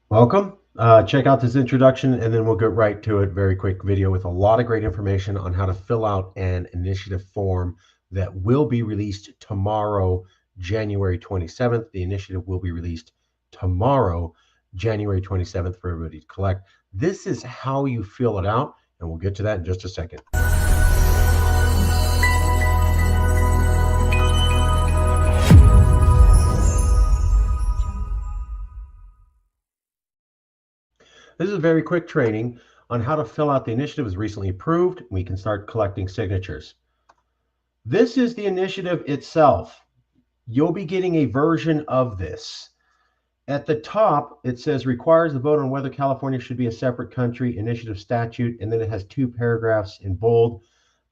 Welcome. Check out this introduction and then we'll get right to it. Very quick video with a lot of great information on how to fill out an initiative form that will be released tomorrow, January 27th. The initiative will be released tomorrow, January 27th, for everybody to collect. This is how you fill it out, and we'll get to that in just a second. This is a very quick training on how to fill out the initiative. It was recently approved. We can start collecting signatures. This is the initiative itself. You'll be getting a version of this. At the top, it says requires the vote on whether California should be a separate country, initiative statute, and then it has two paragraphs in bold.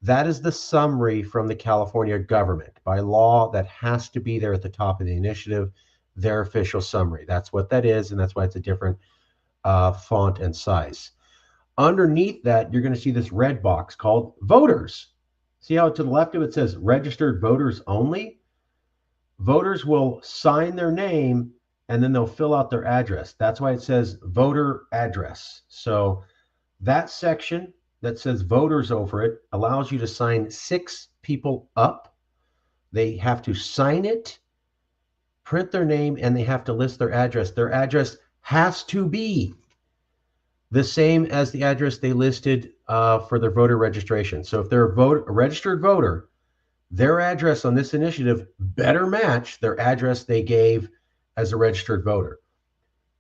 That is the summary from the California government. By law, that has to be there at the top of the initiative, their official summary. That's what that is, and that's why it's a different font and size. Underneath that, you're going to see this red box called voters. See how to the left of it says registered voters only? Voters will sign their name and then they'll fill out their address. That's why it says voter address. So that section that says voters over it allows you to sign 6 people up. They have to sign it, print their name, and they have to list their address. Their address has to be the same as the address they listed for their voter registration. So if they're a registered voter, their address on this initiative better match their address they gave as a registered voter.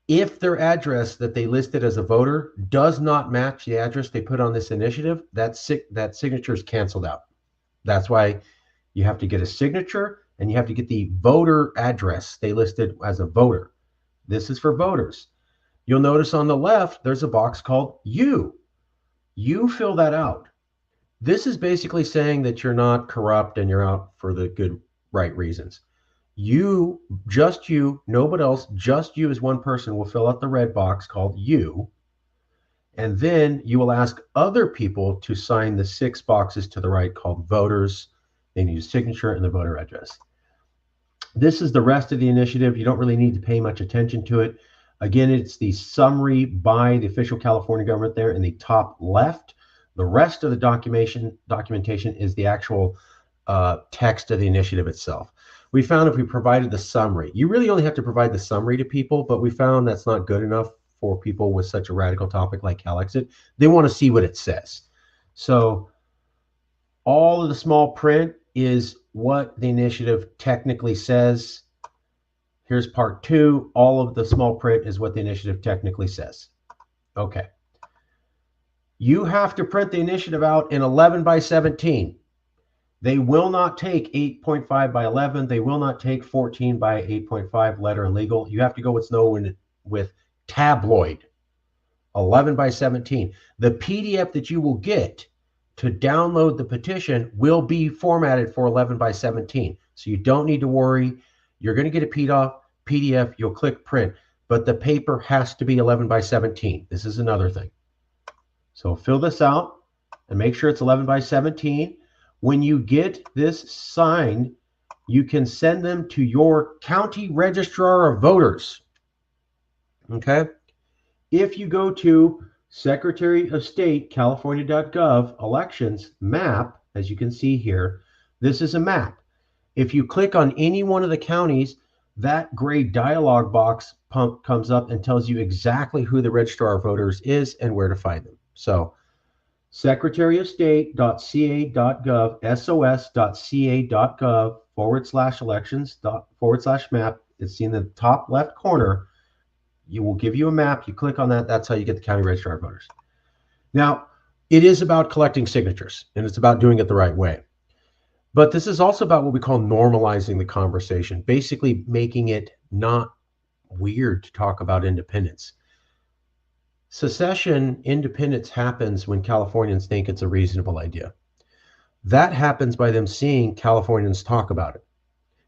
If their address that they listed as a voter does not match the address they put on this initiative, that signature is canceled out. That's why you have to get a signature and you have to get the voter address they listed as a voter. This is for voters. You'll notice on the left, there's a box called you. You fill that out. This is basically saying that you're not corrupt and you're out for the good, right reasons. You, just you, nobody else, just you as one person will fill out the red box called you. And then you will ask other people to sign the 6 boxes to the right called voters. They need a signature and the voter address. This is the rest of the initiative. You don't really need to pay much attention to it. Again, it's the summary by the official California government there in the top left. The rest of the documentation is the actual text of the initiative itself. We found if we provided the summary, you really only have to provide the summary to people, but we found that's not good enough for people with such a radical topic like Calexit. They want to see what it says. So all of the small print is what the initiative technically says. Here's part 2. All of the small print is what the initiative technically says. Okay. You have to print the initiative out in 11 by 17. They will not take 8.5 by 11. They will not take 14 by 8.5 letter and legal. You have to go what's known with tabloid, 11 by 17. The PDF that you will get to download the petition will be formatted for 11 by 17. So you don't need to worry. You're going to get a PDF. You'll click print, but the paper has to be 11 by 17. This is another thing. So fill this out and make sure it's 11 by 17. When you get this signed, you can send them to your county registrar of voters. Okay? If you go to Secretary of State, California.gov, elections map, as you can see here, this is a map. If you click on any one of the counties, that gray dialog box comes up and tells you exactly who the registrar of voters is and where to find them. So secretaryofstate.ca.gov, sos.ca.gov/elections/map. It's in the top left corner. You will give you a map. You click on that. That's how you get the county registrar of voters. Now, it is about collecting signatures, and it's about doing it the right way. But this is also about what we call normalizing the conversation, basically making it not weird to talk about independence. Secession independence happens when Californians think it's a reasonable idea. That happens by them seeing Californians talk about it.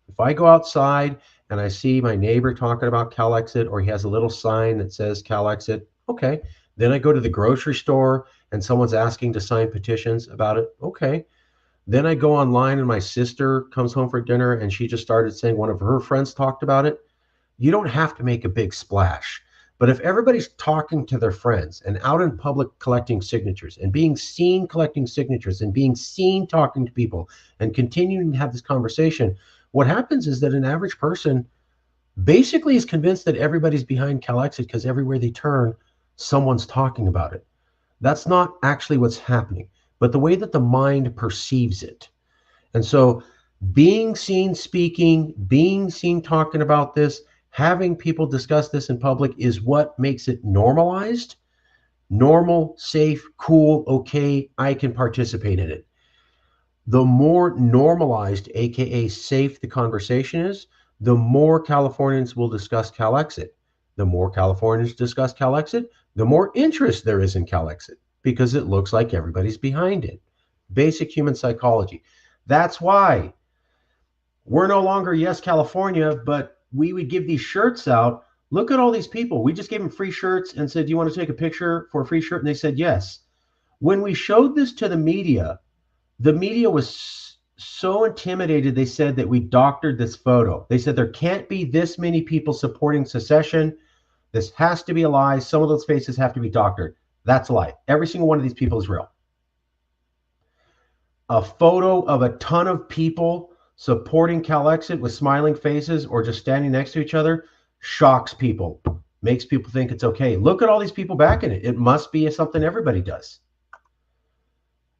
If I go outside and I see my neighbor talking about Calexit, or he has a little sign that says Calexit, okay. Then I go to the grocery store and someone's asking to sign petitions about it, okay. Then I go online and my sister comes home for dinner and she just started saying one of her friends talked about it. You don't have to make a big splash. But if everybody's talking to their friends and out in public collecting signatures and being seen collecting signatures and being seen talking to people and continuing to have this conversation, what happens is that an average person basically is convinced that everybody's behind Calexit because everywhere they turn, someone's talking about it. That's not actually what's happening, but the way that the mind perceives it. And so being seen speaking, being seen talking about this, having people discuss this in public is what makes it normalized, normal, safe, cool, okay, I can participate in it. The more normalized, AKA safe, the conversation is, the more Californians will discuss Calexit. The more Californians discuss Calexit, the more interest there is in Calexit because it looks like everybody's behind it. Basic human psychology. That's why we're no longer Yes California, but we would give these shirts out. Look at all these people. We just gave them free shirts and said, do you want to take a picture for a free shirt? And they said yes. When we showed this to the media was so intimidated, they said that we doctored this photo. They said there can't be this many people supporting secession. This has to be a lie. Some of those faces have to be doctored. That's a lie. Every single one of these people is real. A photo of a ton of people supporting Calexit with smiling faces or just standing next to each other shocks people, makes people think it's okay. Look at all these people backing it. It must be something everybody does.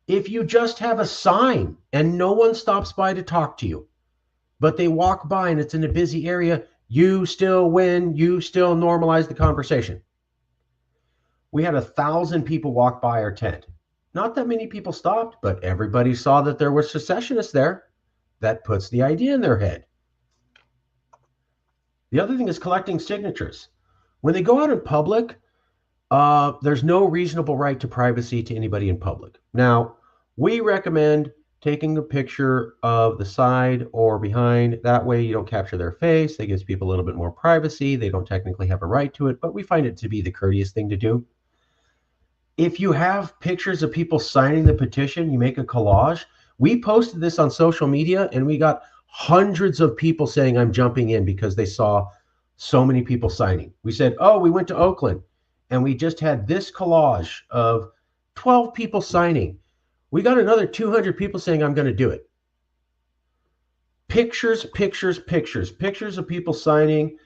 If you just have a sign and no one stops by to talk to you, but they walk by and it's in a busy area, you still win, you still normalize the conversation. We had 1,000 people walk by our tent. Not that many people stopped, but everybody saw that there were secessionists there. That puts the idea in their head. The other thing is collecting signatures. When they go out in public, there's no reasonable right to privacy to anybody in public. Now, we recommend taking a picture of the side or behind. That way you don't capture their face. That gives people a little bit more privacy. They don't technically have a right to it, but we find it to be the courteous thing to do. If you have pictures of people signing the petition, you make a collage. We posted this on social media and we got hundreds of people saying I'm jumping in because they saw so many people signing. We said, oh, we went to Oakland and we just had this collage of 12 people signing. We got another 200 people saying I'm going to do it. Pictures, pictures, pictures, pictures of people signing.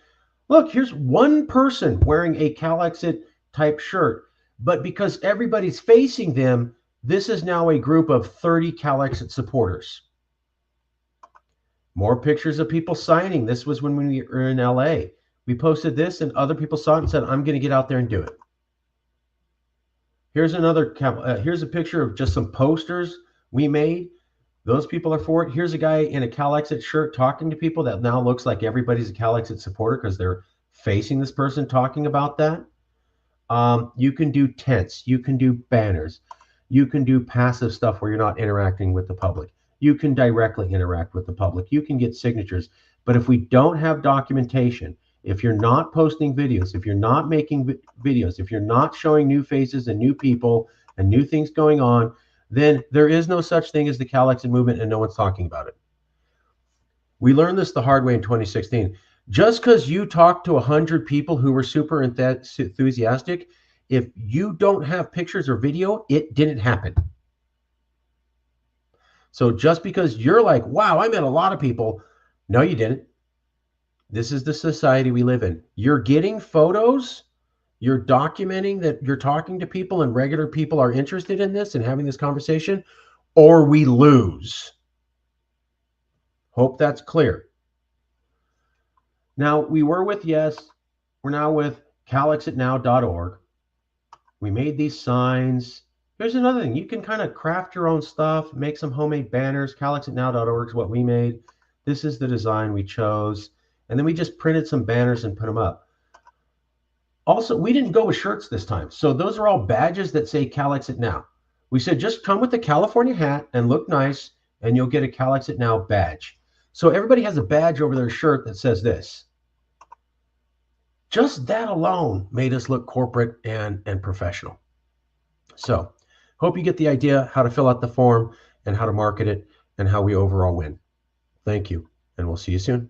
Look, here's one person wearing a Calexit type shirt, but because everybody's facing them, this is now a group of 30 Calexit supporters. More pictures of people signing. This was when we were in LA. We posted this and other people saw it and said, I'm going to get out there and do it. Here's here's a picture of just some posters we made. Those people are for it. Here's a guy in a Calexit shirt talking to people that now looks like everybody's a Calexit supporter because they're facing this person talking about that. You can do tents. You can do banners. You can do passive stuff where you're not interacting with the public. You can directly interact with the public. You can get signatures. But if we don't have documentation, if you're not posting videos, if you're not making videos, if you're not showing new faces and new people and new things going on, then there is no such thing as the Calexit movement and no one's talking about it. We learned this the hard way in 2016. Just because you talk to 100 people who were super enthusiastic, if you don't have pictures or video, it didn't happen. So just because you're like, wow, I met a lot of people. No, you didn't. This is the society we live in. You're getting photos. You're documenting that you're talking to people and regular people are interested in this and having this conversation, or we lose. Hope that's clear. Now, we were with Yes. We're now with calexitnow.org. We made these signs. Here's another thing. You can kind of craft your own stuff, make some homemade banners. Calexitnow.org is what we made. This is the design we chose. And then we just printed some banners and put them up. Also, we didn't go with shirts this time. So those are all badges that say Calexit Now. We said just come with the California hat and look nice, and you'll get a Calexit Now badge. So everybody has a badge over their shirt that says this. Just that alone made us look corporate and professional. So hope you get the idea how to fill out the form and how to market it and how we overall win. Thank you, and we'll see you soon.